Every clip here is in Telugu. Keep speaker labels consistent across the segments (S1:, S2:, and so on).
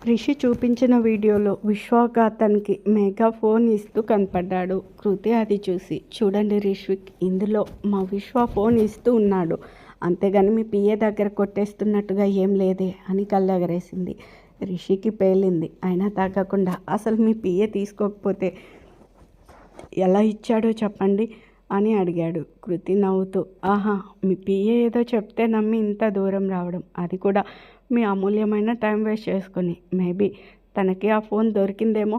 S1: రిషి చూపించిన వీడియోలో విశ్వాక్ అతనికి మెగా ఫోన్ ఇస్తూ కనపడ్డాడు. కృతి అది చూసి, చూడండి రిష్విక్, ఇందులో మా విశ్వ ఫోన్ ఇస్తూ ఉన్నాడు, అంతేగాని మీ పిఏ దగ్గర కొట్టేస్తున్నట్టుగా ఏం లేదే అని కళ్ళెగరేసింది. రిషికి పేలింది. అయినా తగ్గకుండా, అసలు మీ పిఏ తీసుకోకపోతే ఎలా ఇచ్చాడో చెప్పండి అని అడిగాడు. కృతి నవ్వుతూ, ఆహా, మీ పిఏ ఏదో చెప్తే నమ్మి ఇంత దూరం రావడం, అది కూడా మీ అమూల్యమైన టైం వేస్ట్ చేసుకొని. మేబీ తనకి ఆ ఫోన్ దొరికిందేమో,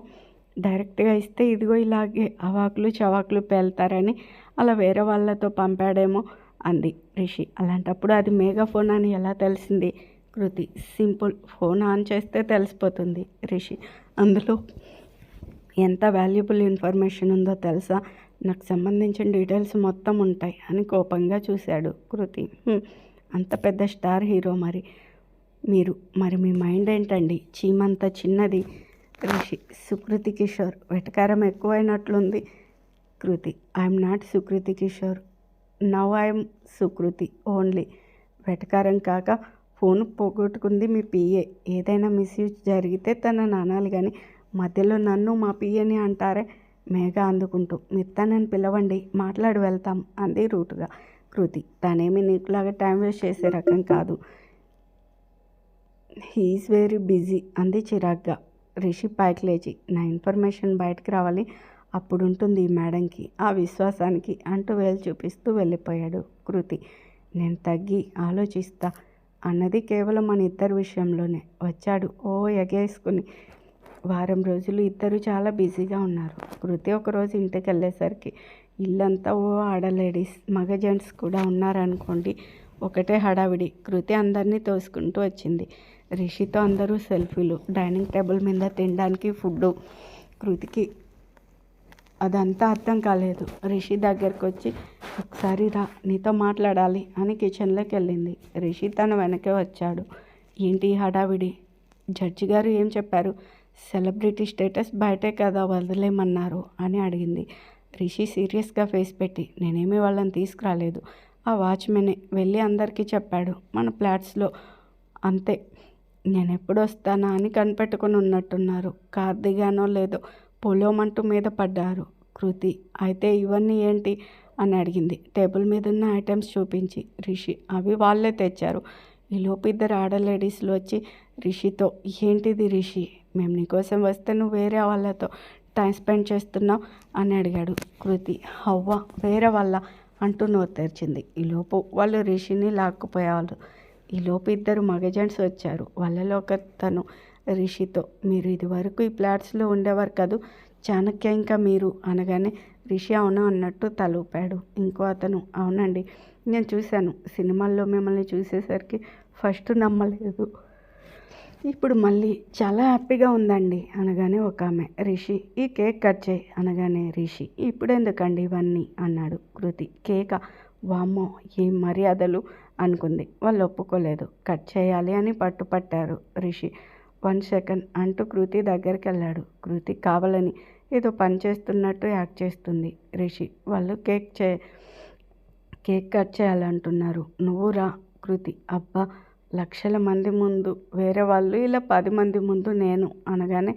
S1: డైరెక్ట్గా ఇస్తే ఇదిగో ఇలాగే అవాకులు చవాకులు పేల్తారని అలా వేరే వాళ్ళతో పంపాడేమో అంది రిషి. అలాంటప్పుడు అది మేఘా ఫోన్ అని ఎలా తెలిసింది? కృతి, సింపుల్, ఫోన్ ఆన్ చేస్తే తెలిసిపోతుంది రిషి. అందులో ఎంత వాల్యుబుల్ ఇన్ఫర్మేషన్ ఉందో తెలుసా? నాకు సంబంధించిన డీటెయిల్స్ మొత్తం ఉంటాయి అని కోపంగా చూశాడు కృతి. అంత పెద్ద స్టార్ హీరో మరి మీ మైండ్ ఏంటండి చీమంత చిన్నది? రిషి, సుకృతి కిషోర్, వెటకారం ఎక్కువైనట్లుంది. Kriti, I'm not Sukriti Kishore, now I'm Sukriti only. వెటకారం కాక ఫోన్ పోగొట్టుకుంది మీ పిఏ. ఏదైనా మిస్యూజ్ జరిగితే తనని అనాలి కానీ మధ్యలో నన్ను మా పిఏని అంటారే. మేఘా అందుకుంటూ, మీరు తనని పిలవండి, మాట్లాడి వెళ్తాం అంది రూటుగా. కృతి, తనేమి నీకులాగా టైం వేస్ట్ చేసే రకం కాదు, హీఈస్ వెరీ బిజీ అంది చిరాగ్గా. రిషి పైకి లేచి, నా ఇన్ఫర్మేషన్ బయటకు రావాలి, అప్పుడు ఉంటుంది ఈ మేడంకి ఆ విశ్వాసానికి అంటూ వేలు చూపిస్తూ వెళ్ళిపోయాడు. కృతి, నేను తగ్గి ఆలోచిస్తా అన్నది కేవలం మన ఇద్దరి విషయంలోనే. వచ్చాడు ఓ ఎగేసుకుని. వారం రోజులు ఇద్దరు చాలా బిజీగా ఉన్నారు. కృతి ఒకరోజు ఇంటికి వెళ్ళేసరికి ఇల్లంతా ఓ ఆడలేడీస్, మగ జెంట్స్ కూడా ఉన్నారనుకోండి, ఒకటే హడావిడి. కృతి అందరినీ తోసుకుంటూ వచ్చింది. రిషితో అందరూ సెల్ఫీలు, డైనింగ్ టేబుల్ మీద తినడానికి ఫుడ్డు. కృతికి అదంతా అర్థం కాలేదు. రిషి దగ్గరకు వచ్చి, ఒకసారి రా, నీతో మాట్లాడాలి అని కిచెన్లోకి వెళ్ళింది. రిషి తన వెనకే వచ్చాడు. ఏంటి హడావిడి? జడ్జి గారు ఏం చెప్పారు? సెలబ్రిటీ స్టేటస్ బయటే కదా వదిలేమన్నారు అని అడిగింది. రిషి సీరియస్గా ఫేస్ పెట్టి, నేనేమీ వాళ్ళని తీసుకురాలేదు, ఆ వాచ్మెనే వెళ్ళి అందరికీ చెప్పాడు మన ఫ్లాట్స్లో, అంతే. నేను ఎప్పుడు వస్తానా అని కనిపెట్టుకుని ఉన్నట్టున్నారు. కార్ దిగానో లేదో పొలోమంటూ మీద పడ్డారు. కృతి, అయితే ఇవన్నీ ఏంటి అని అడిగింది టేబుల్ మీద ఉన్న ఐటమ్స్ చూపించి. రిషి, అవి వాళ్ళే తెచ్చారు. ఈలోపు ఇద్దరు ఆడలేడీస్లు వచ్చి రిషితో, ఏంటిది రిషి, మేము నీకోసం వస్తే నువ్వు వేరే వాళ్ళతో టైం స్పెండ్ చేస్తున్నావు అని అడిగాడు. కృతి, హవ్వ వేరే వాళ్ళ అంటూ నోరు తెరిచింది. ఈలోపు వాళ్ళు రిషిని లాక్కుపోయేవాళ్ళు. ఈలోపు ఇద్దరు మగజెంట్స్ వచ్చారు. వాళ్ళలో ఒకతను రిషితో, మీరు ఇదివరకు ఈ ఫ్లాట్స్లో ఉండేవారు కదూ, చాణక్య ఇంకా మీరు అనగానే రిషి అవును అన్నట్టు తలూపాడు. ఇంకో అతను, అవునండి, నేను చూశాను, సినిమాల్లో మిమ్మల్ని చూసేసరికి ఫస్ట్ నమ్మలేదు, ఇప్పుడు మళ్ళీ చాలా హ్యాపీగా ఉందండి అనగానే ఒక ఆమె, రిషి ఈ కేక్ కట్ చేయి అనగానే రిషి, ఇప్పుడు ఎందుకండి ఇవన్నీ అన్నాడు. కృతి, కేక, వామ్మో ఏం మర్యాదలు అనుకుంది. వాళ్ళు ఒప్పుకోలేదు. కట్ చేయాలి అని పట్టుపట్టారు రిషి. 1 సెకండ్ అంటూ కృతి దగ్గరికి వెళ్ళాడు. కృతి కావాలని ఏదో పని చేస్తున్నట్టు యాక్ట్ చేస్తుంది. రిషి, వాళ్ళు కేక్ కట్ చేయాలంటున్నారు, నువ్వు రా. కృతి, అబ్బా, లక్షల మంది ముందు వేరే వాళ్ళు, ఇలా 10 మంది ముందు నేను అనగానే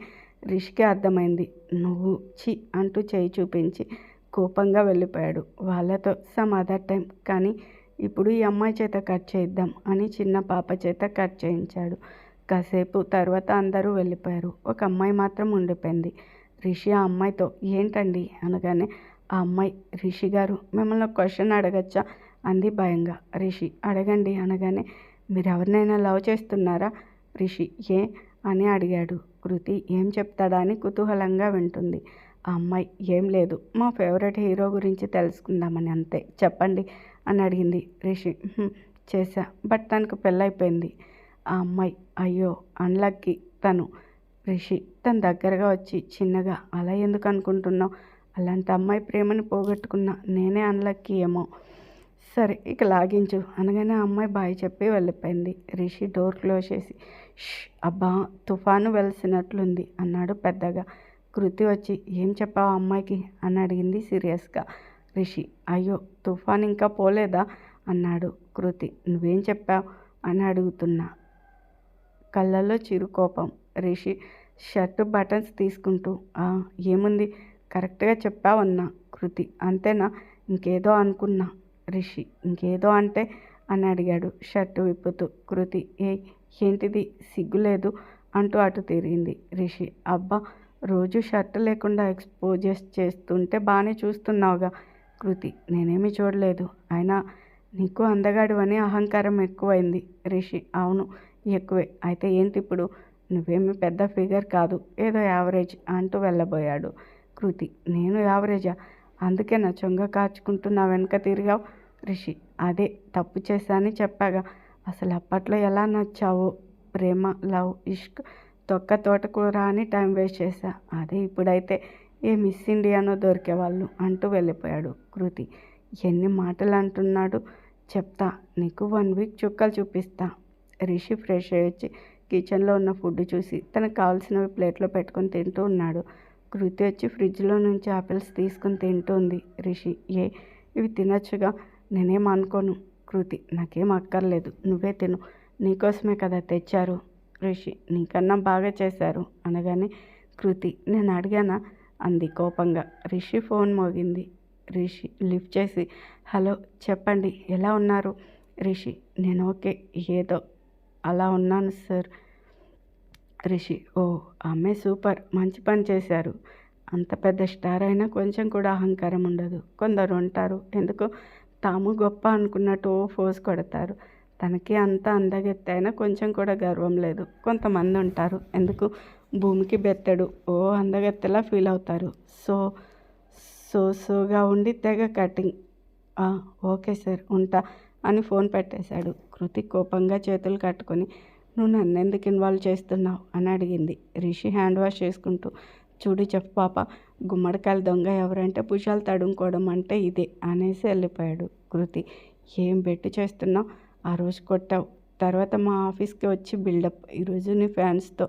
S1: రిషికి అర్థమైంది. నువ్వు చి అంటూ చేయి చూపించి కోపంగా వెళ్ళిపోయాడు. వాళ్ళతో సమ్ అదర్ టైం, కానీ ఇప్పుడు ఈ అమ్మాయి చేత కట్ చేయిద్దాం అని చిన్న పాప చేత కట్ చేయించాడు. కాసేపు తర్వాత అందరూ వెళ్ళిపోయారు. ఒక అమ్మాయి మాత్రం ఉండిపోయింది. రిషి ఆ అమ్మాయితో, ఏంటండి అనగానే ఆ అమ్మాయి, రిషి గారు మిమ్మల్ని ఒక క్వశ్చన్ అడగచ్చా అంది భయంగా. రిషి, అడగండి అనగానే, మీరు ఎవరినైనా లవ్ చేస్తున్నారా? రిషి, ఏ అని అడిగాడు. కృతి ఏం చెప్తాడా అని కుతూహలంగా వింటుంది. ఆ అమ్మాయి, ఏం లేదు, మా ఫేవరెట్ హీరో గురించి తెలుసుకుందామని, అంతే, చెప్పండి అని అడిగింది. రిషి, చేశా, బట్ తనకు పెళ్ళైపోయింది. ఆ అమ్మాయి, అయ్యో అన్లక్కీ తను. రిషి తన దగ్గరగా వచ్చి చిన్నగా, అలా ఎందుకు అనుకుంటున్నావు? అలాంటి అమ్మాయి ప్రేమని పోగొట్టుకున్నా నేనే అన్లక్కీ ఏమో. సరే ఇక లాగించు అనగానే ఆ అమ్మాయి బాయ్ చెప్పి వెళ్ళిపోయింది. రిషి డోర్ క్లోజ్ చేసి, అబ్బా, తుఫాను వెలిసినట్లుంది అన్నాడు పెద్దగా. కృతి వచ్చి, ఏం చెప్పావు అమ్మాయికి అని అడిగింది సీరియస్గా. రిషి, అయ్యో, తుఫాన్ ఇంకా పోలేదా అన్నాడు. కృతి, నువ్వేం చెప్పావు అని అడుగుతున్నా. కళ్ళల్లో చిరుకోపం. రిషి షర్టు బటన్స్ తీసుకుంటూ ఏముంది కరెక్ట్గా చెప్పావన్నా. కృతి అంతేనా? ఇంకేదో అనుకున్నా. రిషి ఇంకేదో అంటే అని అడిగాడు షర్టు విప్పుతూ. కృతి ఏంటిది సిగ్గులేదు అంటూ అటు తిరిగింది. రిషి అబ్బా రోజు షర్టు లేకుండా ఎక్స్పోజెస్ చేస్తుంటే బాగానే చూస్తున్నావుగా. కృతి నేనేమీ చూడలేదు. అయినా నీకు అందగాడివని అహంకారం ఎక్కువైంది. రిషి అవును ఎక్కువే. అయితే ఏంటి ఇప్పుడు? నువ్వేమీ పెద్ద ఫిగర్ కాదు, ఏదో యావరేజ్ అంటూ వెళ్ళబోయాడు. కృతి నేను యావరేజా? అందుకే నా చొంగ కాచుకుంటూ నా వెనక తిరిగావు. రిషి అదే తప్పు చేశానని చెప్పాగా. అసలు అప్పట్లో ఎలా నచ్చావో. ప్రేమ లవ్ ఇష్క్ తొక్క తోటకూర అని టైం వేస్ట్ చేశా. అదే ఇప్పుడైతే ఏ మిస్ ఇండియానో దొరికేవాళ్ళు అంటూ వెళ్ళిపోయాడు. కృతి ఎన్ని మాటలు అంటున్నాడు. చెప్తా నీకు 1 వీక్ చుక్కలు చూపిస్తా. రిషి ఫ్రెష్ అయ్యి వచ్చి కిచెన్లో ఉన్న ఫుడ్ చూసి తనకు కావాల్సినవి ప్లేట్లో పెట్టుకొని తింటూ ఉన్నాడు. కృతి వచ్చి ఫ్రిడ్జ్లో నుంచి ఆపిల్స్ తీసుకుని తింటుంది. రిషి ఇవి తినొచ్చుగా. నేనేం అనుకోను. కృతి నాకేం అక్కర్లేదు, నువ్వే తిను, నీకోసమే కదా తెచ్చారు. రిషి నీకన్నా బాగా చేశారు అనగానే కృతి నేను అడిగానా అంది కోపంగా. రిషి ఫోన్ మోగింది. రిషి లిఫ్ట్ చేసి హలో చెప్పండి ఎలా ఉన్నారు? రిషి నేను ఓకే, ఏదో అలా ఉన్నాను సార్. రిషి అమ్మాయి సూపర్, మంచి పని చేశారు. అంత పెద్ద స్టార్ అయినా కొంచెం కూడా అహంకారం ఉండదు. కొందరు ఉంటారు ఎందుకు తాము గొప్ప అనుకున్నట్టు ఫోర్స్ కొడతారు. తనకి అంత అందగెత్తి అయినా కొంచెం కూడా గర్వం లేదు. కొంతమంది ఉంటారు ఎందుకు భూమికి బెత్తడు అందగెత్తెలా ఫీల్ అవుతారు. సోగా ఉండి తెగ కటింగ్. ఓకే సార్ ఉంటా అని ఫోన్ పెట్టేశాడు. కృతి కోపంగా చేతులు కట్టుకొని నువ్వు నన్ను ఎందుకు ఇన్వాల్వ్ చేస్తున్నావు అని అడిగింది. రిషి హ్యాండ్ వాష్ చేసుకుంటూ చూడు చెఫ్ పాప, గుమ్మడికాయల దొంగ ఎవరంటే భుజాలు తడుముకోవడం అంటే ఇదే అనేసి వెళ్ళిపోయాడు. కృతి ఏం బెట్టు చేస్తున్నావు? ఆ రోజు కొట్టావు, తర్వాత మా ఆఫీస్కి వచ్చి బిల్డప్. ఈరోజు నీ ఫ్యాన్స్తో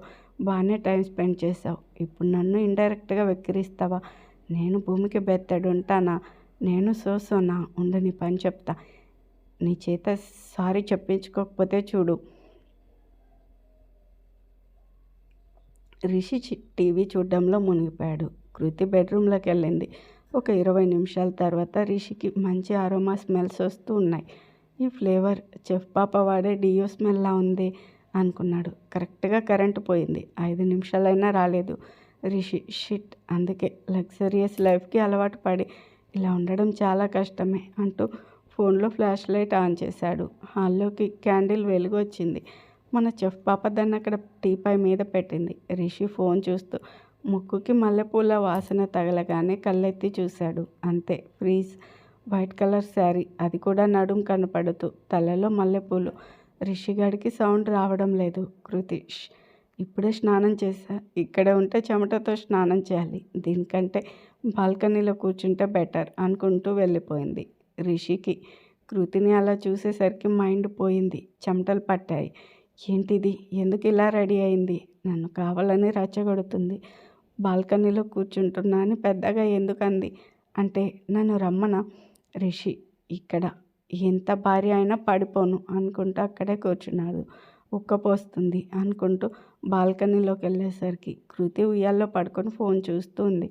S1: బాగానే టైం స్పెండ్ చేసావు. ఇప్పుడు నన్ను ఇండైరెక్ట్గా వెక్కిరిస్తావా? నేను భూమికి బెత్తడు ఉంటానా? నేను సోనా ఉండు నీ పని చెప్తా. నీ చేత సారీ చెప్పించుకోకపోతే చూడు. రిషి టీవీ చూడడంలో మునిగిపోయాడు. కృతి బెడ్రూమ్లోకి వెళ్ళింది. ఒక 20 నిమిషాల తర్వాత రిషికి మంచి అరోమా స్మెల్స్ వస్తూ ఉన్నాయి. ఈ ఫ్లేవర్ చెఫ్ పాప వాడే డియో స్మెల్లా ఉంది అనుకున్నాడు. కరెక్ట్గా కరెంటు పోయింది. 5 నిమిషాలైనా రాలేదు. రిషి షిట్, అందుకే లగ్జరియస్ లైఫ్కి అలవాటు పడి ఇలా ఉండడం చాలా కష్టమే అంటూ ఫోన్లో ఫ్లాష్ లైట్ ఆన్ చేశాడు. హాల్లోకి క్యాండిల్ వెలుగు వచ్చింది. మన చెఫ్ పాప దాన్ని అక్కడ టీపై మీద పెట్టింది. రిషి ఫోన్ చూస్తూ ముక్కుకి మల్లెపూల వాసన తగలగానే కళ్ళెత్తి చూశాడు. అంతే, ఫ్రీజ్. వైట్ కలర్ శారీ, అది కూడా నడుం కనపడుతూ, తలలో మల్లెపూలు. రిషిగాడికి సౌండ్ రావడం లేదు. కృతి ఇప్పుడే స్నానం చేశా, ఇక్కడే ఉంటే చెమటతో స్నానం చేయాలి, దీనికంటే బాల్కనీలో కూర్చుంటే బెటర్ అనుకుంటూ వెళ్ళిపోయింది. రిషికి కృతిని అలా చూసేసరికి మైండ్ పోయింది. చెమటలు పట్టాయి. ఏంటిది, ఎందుకు ఇలా రెడీ అయింది? నన్ను కావాలని రెచ్చగొడుతుంది. బాల్కనీలో కూర్చుంటున్నా అని పెద్దగా ఎందుకంది? అంటే నన్ను రమ్మన? రిషి ఇక్కడ ఎంత భార్య అయినా పడిపోను అనుకుంటూ అక్కడే కూర్చున్నాడు. ఉక్కపోస్తుంది అనుకుంటూ బాల్కనీలోకి వెళ్ళేసరికి కృతి ఉయ్యాల్లో పడుకొని ఫోన్ చూస్తూ ఉంది.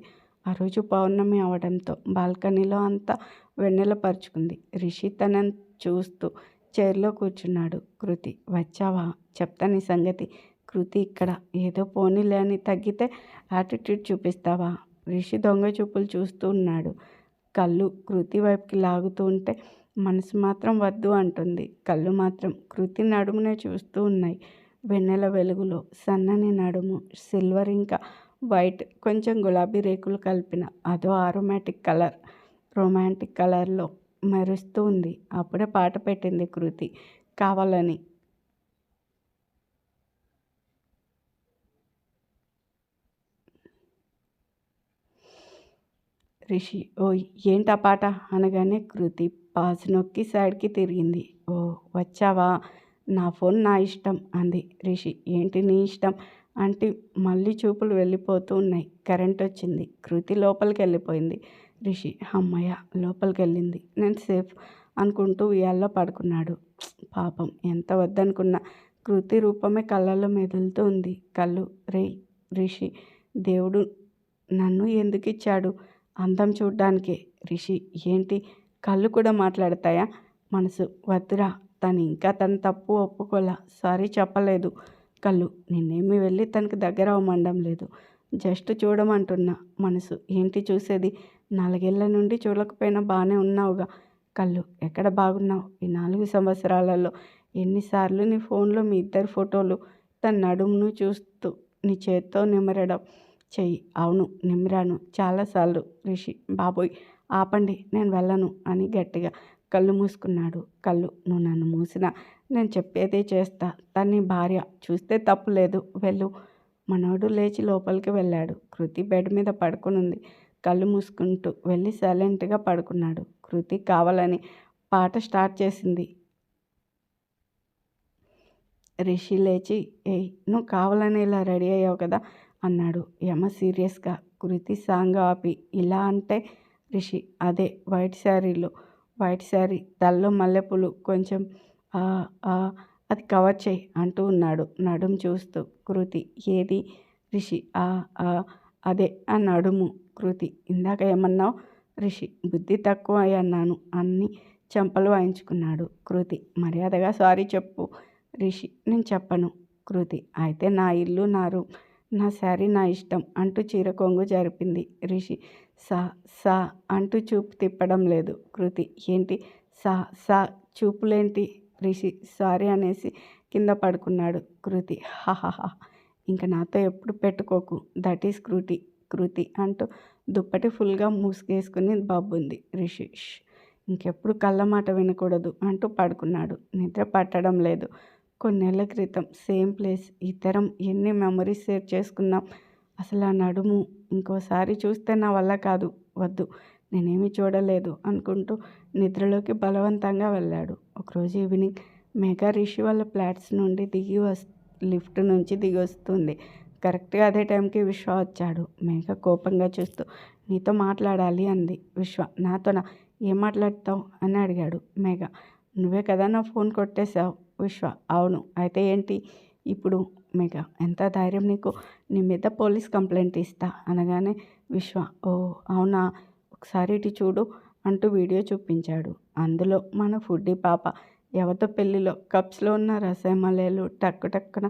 S1: ఆ రోజు పౌర్ణమి అవడంతో బాల్కనీలో అంతా వెన్నెల పరుచుకుంది. రిషి తనని చూస్తూ చైర్లో కూర్చున్నాడు. కృతి వచ్చావా, చెప్తా నీ సంగతి. కృతి ఇక్కడ ఏదో పోనీలే అని తగ్గితే యాటిట్యూడ్ చూపిస్తావా? రిషి దొంగ చూపులు చూస్తూ ఉన్నాడు. కళ్ళు కృతి వైపుకి లాగుతూ ఉంటే మనసు మాత్రం వద్దు అంటుంది. కళ్ళు మాత్రం కృతి నడుమునే చూస్తూ ఉన్నాయి. వెన్నెల వెలుగులో సన్నని నడుము, సిల్వర్ ఇంకా వైట్ కొంచెం గులాబీ రేకులు కలిపిన అదో రొమాంటిక్ కలర్లో మెరుస్తూ ఉంది. అప్పుడే పాట పెట్టింది కృతి కావాలని. రిషి ఏంటా పాట అనగానే కృతి పాజ్ నొక్కి సైడ్కి తిరిగింది. వచ్చావా, నా ఫోన్ నా ఇష్టం అంది. రిషి ఏంటి నీ ఇష్టం అంటే మళ్ళీ చూపులు వెళ్ళిపోతూ ఉన్నాయి. కరెంట్ వచ్చింది. కృతి లోపలికి వెళ్ళిపోయింది. రిషి అమ్మయ్య లోపలికి వెళ్ళింది, నేను సేఫ్ అనుకుంటూ ఉయ్యాల్లో పడుకున్నాడు. పాపం ఎంత వద్దనుకున్నా కృతి రూపమే కళ్ళల్లో మెదులుతూ ఉంది. కళ్ళు రిషి దేవుడు నన్ను ఎందుకు ఇచ్చాడు? అందం చూడ్డానికే. రిషి ఏంటి కళ్ళు కూడా మాట్లాడతాయా? మనసు వద్దురా. తను ఇంకా తన తప్పు ఒప్పుకోలా. సారీ చెప్పలేదు. కళ్ళు నిన్నేమి వెళ్ళి తనకి దగ్గర అవ్వమండం లేదు. జస్ట్ చూడమంటున్నా. మనసు ఏంటి చూసేది? 4 ఏళ్ల నుండి చూడకపోయినా బాగానే ఉన్నావుగా. కళ్ళు ఎక్కడ బాగున్నావు? ఈ 4 సంవత్సరాలలో ఎన్నిసార్లు నీ ఫోన్లో మీ ఇద్దరి ఫోటోలు, తన నడుమును చూస్తూ నీ చేత్తో నిమరడం చెయ్యి. అవును నిమిరాను చాలాసార్లు. రిషి బాబోయ్ ఆపండి, నేను వెళ్ళను అని గట్టిగా కళ్ళు మూసుకున్నాడు. కళ్ళు నువ్వు నన్ను మూసినా నేను చెప్పేదే చేస్తా. తన్ని భార్య, చూస్తే తప్పు లేదు, వెళ్ళు. మనోడు లేచి లోపలికి వెళ్ళాడు. కృతి బెడ్ మీద పడుకునుంది. కళ్ళు మూసుకుంటూ వెళ్ళి సైలెంట్గా పడుకున్నాడు. కృతి కావాలని పాట స్టార్ట్ చేసింది. రిషి లేచి ఏయ్ నువ్వు కావాలని ఇలా రెడీ అయ్యావు కదా అన్నాడు యమ సీరియస్గా. కృతి సాంగ్ ఆపి ఇలా అంటే రిషి అదే వైట్ శారీ తల్లో మల్లెపూలు కొంచెం అది కవర్ చేయి అంటూ ఉన్నాడు నడుం చూస్తూ. కృతి ఏది? రిషి అదే ఆ నడుము. కృతి ఇందాక ఏమన్నావు? రిషి బుద్ధి తక్కువ అన్నాను అన్ని చెంపలు వాయించుకున్నాడు. కృతి మర్యాదగా సారీ చెప్పు. రిషి నేను చెప్పను. కృతి అయితే నా ఇల్లు నా రూమ్, నా శారీ నా ఇష్టం అంటూ చీర కొంగు జరిపింది. రిషి సా అంటూ చూపు తిప్పడం లేదు. కృతి ఏంటి సా చూపులేంటి? రిషి సారీ అనేసి కింద పడుకున్నాడు. కృతి హాహాహా ఇంక నాతో ఎప్పుడు పెట్టుకోకు. దట్ ఈస్ కృతి అంటూ దుప్పటి ఫుల్గా మూసుకేసుకుని బాబుంది. రిషి ఇంకెప్పుడు కళ్ళ మాట వినకూడదు అంటూ పడుకున్నాడు. నిద్ర పట్టడం లేదు. కొన్నేళ్ల క్రితం సేమ్ ప్లేస్, ఇద్దరం ఎన్ని మెమరీస్ షేర్ చేసుకున్నాం. అసలు ఆ నడుము ఇంకోసారి చూస్తే నా వల్ల కాదు. వద్దు, నేనేమీ చూడలేదు అనుకుంటూ నిద్రలోకి బలవంతంగా వెళ్ళాడు. ఒకరోజు ఈవినింగ్ మేఘా రిషి వాళ్ళ ఫ్లాట్స్ నుండి లిఫ్ట్ నుంచి దిగి వస్తుంది. కరెక్ట్గా అదే టైంకి విశ్వ వచ్చాడు. మేఘ కోపంగా చూస్తూ నీతో మాట్లాడాలి అంది. విశ్వ నాతోనా? ఏం మాట్లాడతావు అని అడిగాడు. మేఘ నువ్వే కదా నా ఫోన్ కొట్టేశావు. విశ్వ అవును, అయితే ఏంటి ఇప్పుడు? మేఘ ఎంత ధైర్యం నీకు? నీ మీద పోలీస్ కంప్లైంట్ ఇస్తా అనగానే విశ్వ ఓ అవునా, ఒకసారి ఇటు చూడు అంటూ వీడియో చూపించాడు. అందులో మన ఫుడ్డీ పాప ఎవరితో పెళ్ళిలో కప్స్లో ఉన్న రసమలేలు టక్కున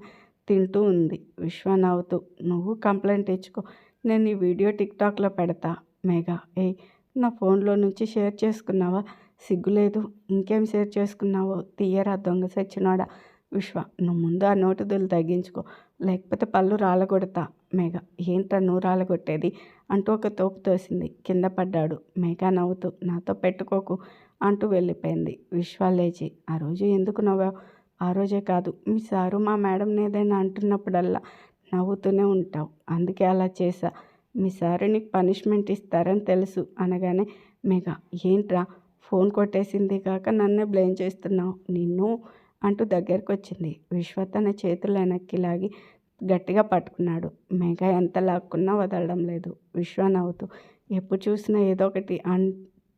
S1: తింటూ ఉంది. విశ్వ నవ్వుతూ నువ్వు కంప్లైంట్ ఇచ్చుకో, నేను ఈ వీడియో టిక్టాక్లో పెడతా. మేఘ నా ఫోన్లో నుంచి షేర్ చేసుకున్నావా? సిగ్గులేదు. ఇంకేం షేర్ చేసుకున్నావో తీయరా దొంగ సచ్చినోడా. విశ్వ నువ్వు ముందు ఆ నోటుదులు తగ్గించుకో, లేకపోతే పళ్ళు రాలగొడతా. మేఘ ఏంట్రా నువ్వు రాలగొట్టేది అంటూ ఒక తోపు తోసింది. కింద పడ్డాడు. మేఘ నవ్వుతూ నాతో పెట్టుకోకు అంటూ వెళ్ళిపోయింది. విశ్వ లేచి ఆ రోజు ఎందుకు నవ్వావు? ఆ రోజే కాదు, మీ సారు మా మేడంని ఏదైనా అంటున్నప్పుడల్లా నవ్వుతూనే ఉంటావు, అందుకే అలా చేశా. మీ సారు నీకు పనిష్మెంట్ ఇస్తారని తెలుసు అనగానే మేఘ ఏంట్రా ఫోన్ కొట్టేసింది కాక నన్నే బ్లేమ్ చేస్తున్నావు. నిన్ను అంటూ దగ్గరకు వచ్చింది. విశ్వ తన చేతులు వెనక్కి లాగి గట్టిగా పట్టుకున్నాడు. మేఘ ఎంత లాక్కున్నా వదలడం లేదు. విశ్వ నవ్వుతూ ఎప్పుడు చూసినా ఏదో ఒకటి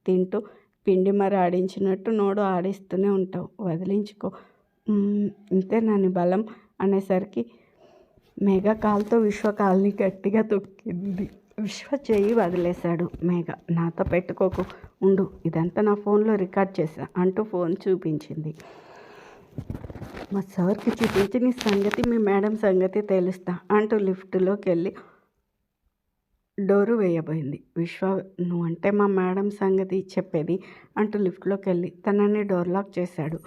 S1: తింటూ పిండి మరి ఆడించినట్టు నోడు ఆడిస్తూనే ఉంటావు, వదిలించుకో. ఇంతే నాని బలం అనేసరికి మేఘ కాలుతో విశ్వ కాల్ని గట్టిగా తొక్కింది. విశ్వ చెయ్యి వదిలేశాడు. మేఘ నాతో పెట్టుకోకు, ఉండు, ఇదంతా నా ఫోన్లో రికార్డ్ చేశా అంటూ ఫోన్ చూపించింది. మా సార్కి చూపించి నీ సంగతి మీ మేడం సంగతి తెలుస్తా అంటూ లిఫ్ట్లోకి వెళ్ళి డోరు వేయబోయింది. విశ్వ నువ్వంటే మా మేడం సంగతి చెప్పేది అంటూ లిఫ్ట్లోకి వెళ్ళి తనని డోర్ లాక్ చేశాడు.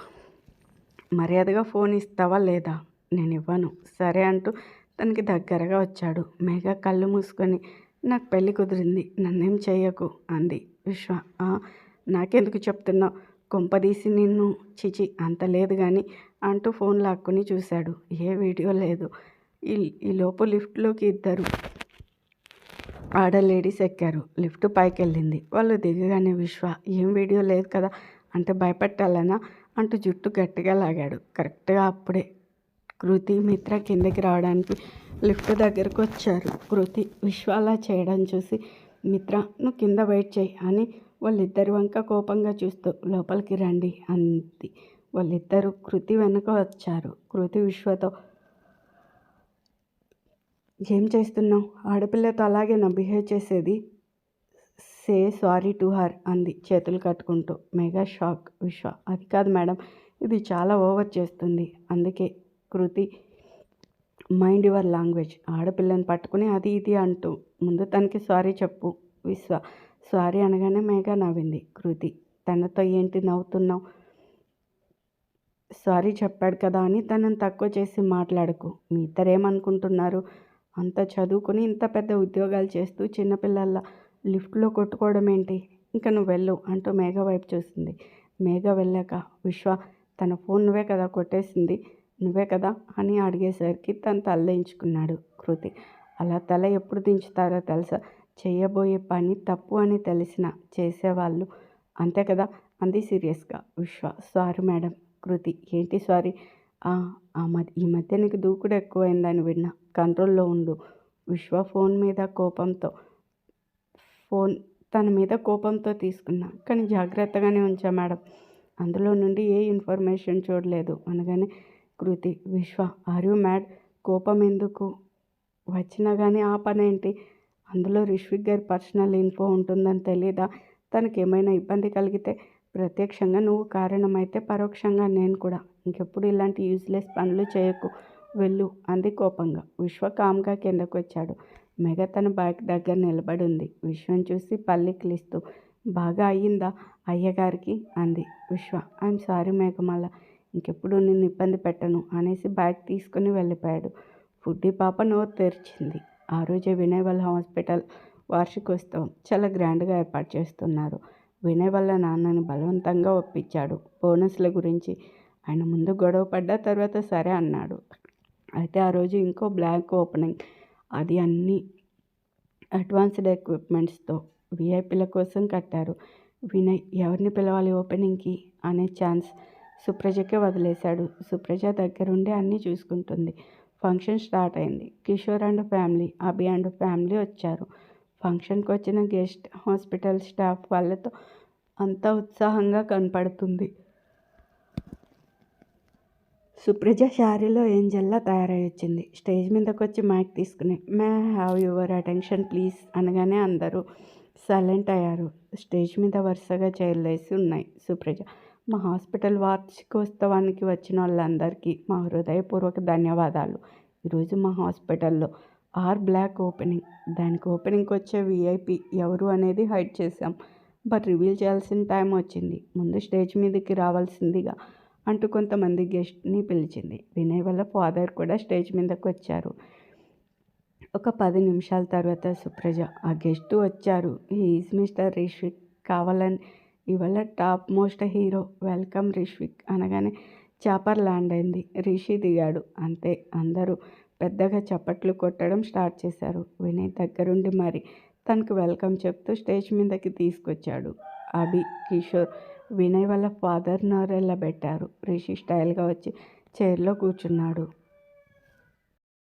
S1: మర్యాదగా ఫోన్ ఇస్తావా లేదా? నేను ఇవ్వను. సరే అంటూ తనకి దగ్గరగా వచ్చాడు. మేఘ కళ్ళు మూసుకొని నాకు పెళ్ళి కుదిరింది, నన్నేం చెయ్యకు అంది. విశ్వ నాకెందుకు చెప్తున్నావు? కొంపదీసి నిన్ను చిచి అంత లేదు కానీ అంటూ ఫోన్ లాక్కుని చూశాడు. ఏ వీడియో లేదు. ఈలోపు లిఫ్ట్లోకి ఇద్దరు లేడీస్ ఎక్కారు. లిఫ్ట్ పైకి వెళ్ళింది. వాళ్ళు దిగగానే విశ్వ ఏం వీడియో లేదు కదా అంటే భయపెట్టాలనా అంటూ జుట్టు గట్టిగా లాగాడు. కరెక్ట్గా అప్పుడే కృతి మిత్ర కిందకి రావడానికి లిఫ్ట్ దగ్గరకు వచ్చారు. కృతి విశ్వ అలా చేయడం చూసి మిత్ర నువ్వు కింద వెయిట్ చేయి అని వాళ్ళిద్దరి వంక కోపంగా చూస్తూ లోపలికి రండి అంది. వాళ్ళిద్దరూ కృతి వెనుక వచ్చారు. కృతి విశ్వతో, ఏం చేస్తున్నావు? ఆడపిల్లతో అలాగేనా బిహేవ్ చేసేది? సే సారీ టు హర్ అంది చేతులు కట్టుకుంటూ. Mega shock. విశ్వ, అది కాదు మేడం, ఇది చాలా ఓవర్ చేస్తుంది. అందుకే కృతి, మైండ్ యువర్ లాంగ్వేజ్. ఆడపిల్లని పట్టుకుని అది ఇది అంటూ ముందు తనకి సారీ చెప్పు. విశ్వ, సారీ అనగానే మేఘా నవ్వింది. కృతి, తనతో ఏంటి నవ్వుతున్నావు? సారీ చెప్పాడు కదా అని తనని తక్కువ చేసి మాట్లాడకు. మీ ఇద్దరేమనుకుంటున్నారు? అంత చదువుకుని ఇంత పెద్ద ఉద్యోగాలు చేస్తూ చిన్నపిల్లల్లా లిఫ్ట్లో కొట్టుకోవడం ఏంటి? ఇంకా నువ్వు వెళ్ళు అంటూ మేఘ వైపు చూసింది. మేఘ వెళ్ళాక, విశ్వ, తన ఫోన్ నువ్వే కదా కొట్టేసింది, నువ్వే కదా అని అడిగేసరికి తను తలదించుకున్నాడు. కృతి, అలా తల ఎప్పుడు దించుతారో తెలుసా? చేయబోయే పని తప్పు అని తెలిసినా చేసేవాళ్ళు అంతే కదా అంది సీరియస్గా. విశ్వ, సారీ మేడం. కృతి, ఏంటి సారీ? ఈ మధ్య నీకు దూకుడు ఎక్కువైందని విన్నా, కంట్రోల్లో ఉండు. విశ్వ ఫోన్ తన మీద కోపంతో తీసుకున్నా, కానీ జాగ్రత్తగానే ఉంచా మేడం. అందులో నుండి ఏ ఇన్ఫర్మేషన్ చూడలేదు అనగానే కృతి, విశ్వ, ఆర్ యూ మ్యాడ్? కోపం ఎందుకు వచ్చినా కానీ ఆ పని ఏంటి? అందులో రిష్విక్ గారి పర్సనల్ ఇన్ఫో ఉంటుందని తెలీదా? తనకేమైనా ఇబ్బంది కలిగితే ప్రత్యక్షంగా నువ్వు కారణమైతే పరోక్షంగా నేను కూడా. ఇంకెప్పుడు ఇలాంటి యూజ్లెస్ పనులు చేయకు, వెళ్ళు అంది కోపంగా. విశ్వ కామ్గా కిందకు వచ్చాడు. మెగ తన బైక్ దగ్గర నిలబడి ఉంది. విశ్వం చూసి పల్లికిలిస్తూ, బాగా అయ్యిందా అయ్యగారికి అంది. విశ్వ, ఐఎమ్ సారీ మేఘమాల, ఇంకెప్పుడు నిన్ను ఇబ్బంది పెట్టను అనేసి బైక్ తీసుకుని వెళ్ళిపోయాడు. ఫుడ్డీ పాప నోరు తెరిచింది. ఆ రోజే వినయ్ వాళ్ళ హాస్పిటల్ వార్షికోత్సవం చాలా గ్రాండ్గా ఏర్పాటు చేస్తున్నారు. వినయ్ వాళ్ళ నాన్నని బలవంతంగా ఒప్పించాడు బోనస్ల గురించి. ఆయన ముందు గొడవ పడ్డా తర్వాత సరే అన్నాడు. అయితే ఆ రోజు ఇంకో బ్లాక్ ఓపెనింగ్, అది అన్ని అడ్వాన్స్డ్ ఎక్విప్మెంట్స్తో విఐపీల కోసం కట్టారు. వినయ్ ఎవరిని పిలవాలి ఓపెనింగ్కి అనే ఛాన్స్ సుప్రజకే వదిలేశాడు. సుప్రజ దగ్గరుండి అన్నీ చూసుకుంటుంది. ఫంక్షన్ స్టార్ట్ అయింది. Kishore and family, Abhi and family వచ్చారు. ఫంక్షన్కి వచ్చిన గెస్ట్ హాస్పిటల్ స్టాఫ్ వాళ్ళతో అంతా ఉత్సాహంగా కనపడుతుంది. సుప్రజ శారీలో ఏంజల్లా తయారై వచ్చింది. స్టేజ్ మీదకి వచ్చి మైక్ తీసుకుని, may have your attention please అనగానే అందరూ సైలెంట్ అయ్యారు. స్టేజ్ మీద వరుసగా చైర్లు వేసి ఉన్నాయి. సుప్రజ, మా హాస్పిటల్ వార్షికోత్సవానికి వచ్చిన వాళ్ళందరికీ మా హృదయపూర్వక ధన్యవాదాలు. ఈరోజు మా హాస్పిటల్లో బ్లాక్ ఓపెనింగ్. దానికి ఓపెనింగ్కి వచ్చే విఐపి ఎవరు అనేది హైడ్ చేశాం, బట్ రివీల్ చేయాల్సిన టైం వచ్చింది. ముందు స్టేజ్ మీదకి రావాల్సిందిగా అంటూ కొంతమంది గెస్ట్ని పిలిచింది. వినయ్ వాళ్ళ ఫాదర్ కూడా స్టేజ్ మీదకి వచ్చారు. ఒక 10 నిమిషాల తర్వాత సుప్రజ, ఆ గెస్ట్ వచ్చారు, ఈజ్ మిస్టర్ రిష్విక్, కావాలని ఇవాళ top most hero, welcome Rishvik అనగానే చాపర్ ల్యాండ్ అయింది. రిషి దిగాడు. అంతే, అందరూ పెద్దగా చప్పట్లు కొట్టడం స్టార్ట్ చేశారు. వినయ్ దగ్గరుండి మరి తనకు వెల్కమ్ చెప్తూ స్టేజ్ మీదకి తీసుకొచ్చాడు. అభి, కిషోర్ వినయ్ వాళ్ళ ఫాదర్ నోరెళ్ళబెట్టారు. రిషి స్టైల్గా వచ్చి చైర్లో కూర్చున్నాడు.